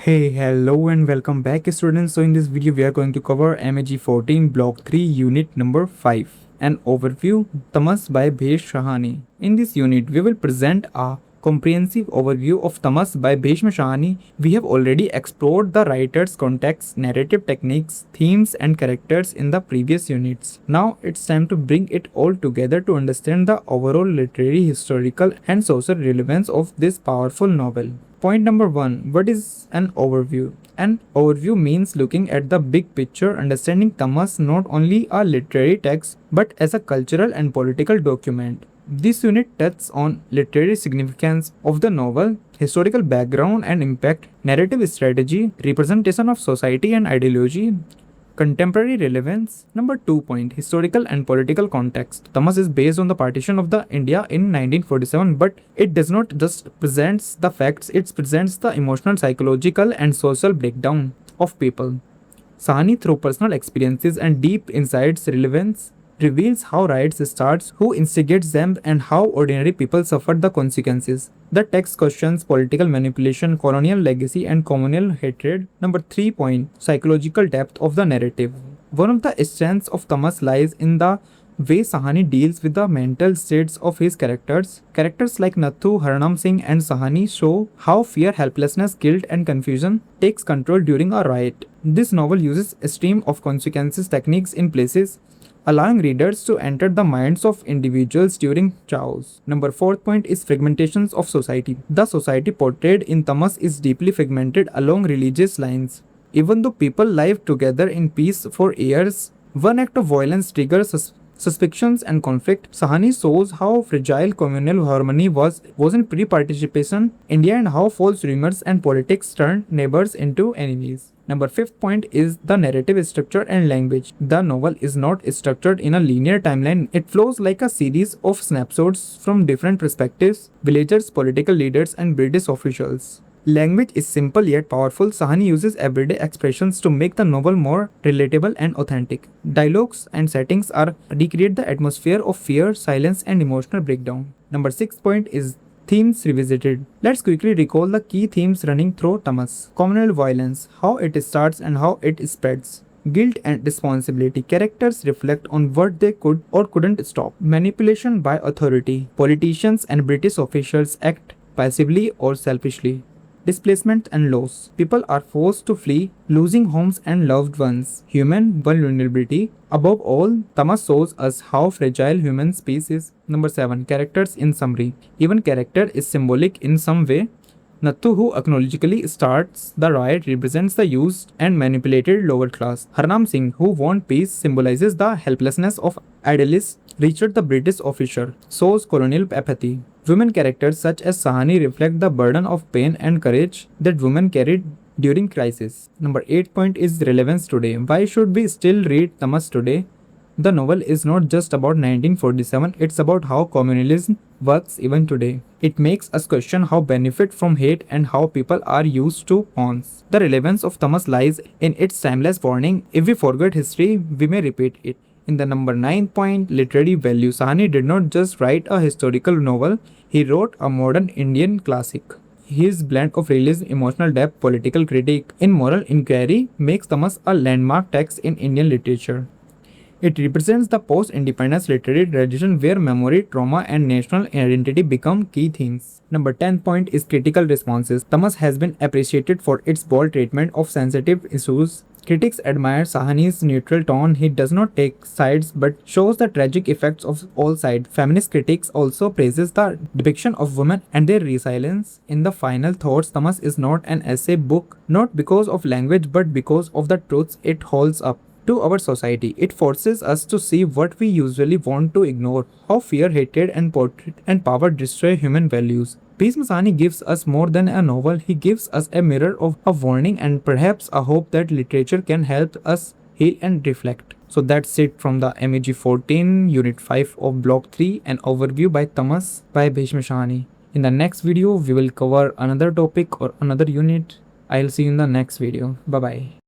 Hey, hello and welcome back students. So in this video we are going to cover MEG-14 block 3 unit number 5. An overview, Tamas by Bhisham Sahni. In this unit we will present a comprehensive overview of Tamas by Bhisham Sahni. We have already explored the writer's context, narrative techniques, themes and characters in the previous units. Now it's time to bring it all together to understand the overall literary, historical and social relevance of this powerful novel. Point number 1. What is an overview? An overview means looking at the big picture, understanding Tamas not only a literary text but as a cultural and political document. This unit touches on literary significance of the novel, historical background and impact, narrative strategy, representation of society and ideology, contemporary relevance. Number 2 point, historical and political context. Tamas is based on the partition of the India in 1947, but it does not just presents the facts, it presents the emotional, psychological and social breakdown of people. Sahni, through personal experiences and deep insights relevance, reveals how riots starts, who instigates them and how ordinary people suffered the consequences. The text questions political manipulation, colonial legacy and communal hatred. Number 3 point, psychological depth of the narrative. One of the strengths of Tamas lies in the way Sahni deals with the mental states of his characters. Characters like Nathu, Harnam Singh and Sahni show how fear, helplessness, guilt and confusion takes control during a riot. This novel uses a stream of consequences techniques in places, allowing readers to enter the minds of individuals during chaos. Number 4 point is fragmentations of society. The society portrayed in Tamas is deeply fragmented along religious lines. Even though people live together in peace for years, one act of violence triggers suspicions and conflict. Sahni shows how fragile communal harmony was in pre-partition India and how false rumors and politics turned neighbors into enemies. Number 5th point is the narrative structure and language. The novel is not structured in a linear timeline. It flows like a series of snapshots from different perspectives, villagers, political leaders and British officials. Language is simple yet powerful. Sahni uses everyday expressions to make the novel more relatable and authentic. Dialogues and settings recreate the atmosphere of fear, silence and emotional breakdown. Number 6 point is themes revisited. Let's quickly recall the key themes running through Tamas. Communal violence, how it starts and how it spreads. Guilt and responsibility. Characters reflect on what they could or couldn't stop. Manipulation by authority. Politicians and British officials act passively or selfishly. Displacement and loss. People are forced to flee, losing homes and loved ones. Human vulnerability. Above all, Tamas shows us how fragile human species is. Number 7. Characters in summary. Even character is symbolic in some way. Nathu, who acknowledgedly starts the riot, represents the used and manipulated lower class. Harnam Singh, who wants peace, symbolizes the helplessness of idealists. Richard, the British officer, shows colonial apathy. Women characters such as Sahni reflect the burden of pain and courage that women carried during crisis. Number 8 point is relevance today. Why should we still read Tamas today? The novel is not just about 1947, it's about how communalism works even today. It makes us question how benefit from hate and how people are used to pawns. The relevance of Tamas lies in its timeless warning. If we forget history, we may repeat it. In the number 9 point, literary value. Sahni did not just write a historical novel, he wrote a modern Indian classic. His blend of realism, emotional depth, political critique, and moral inquiry makes Tamas a landmark text in Indian literature. It represents the post-independence literary tradition where memory, trauma, and national identity become key themes. Number 10 point is critical responses. Tamas has been appreciated for its bold treatment of sensitive issues. Critics admire Sahni's neutral tone. He does not take sides but shows the tragic effects of all sides. Feminist critics also praises the depiction of women and their resilience. In the final thoughts, Tamas is not an essay book, not because of language but because of the truths it holds up to our society. It forces us to see what we usually want to ignore, how fear, hatred and power destroy human values. Bhisham Sahni gives us more than a novel, he gives us a mirror of a warning and perhaps a hope that literature can help us heal and reflect. So that's it from the MEG-14 Unit 5 of Block 3, an overview by Tamas by Bhisham Sahni. In the next video, we will cover another topic or another unit. I'll see you in the next video. Bye bye.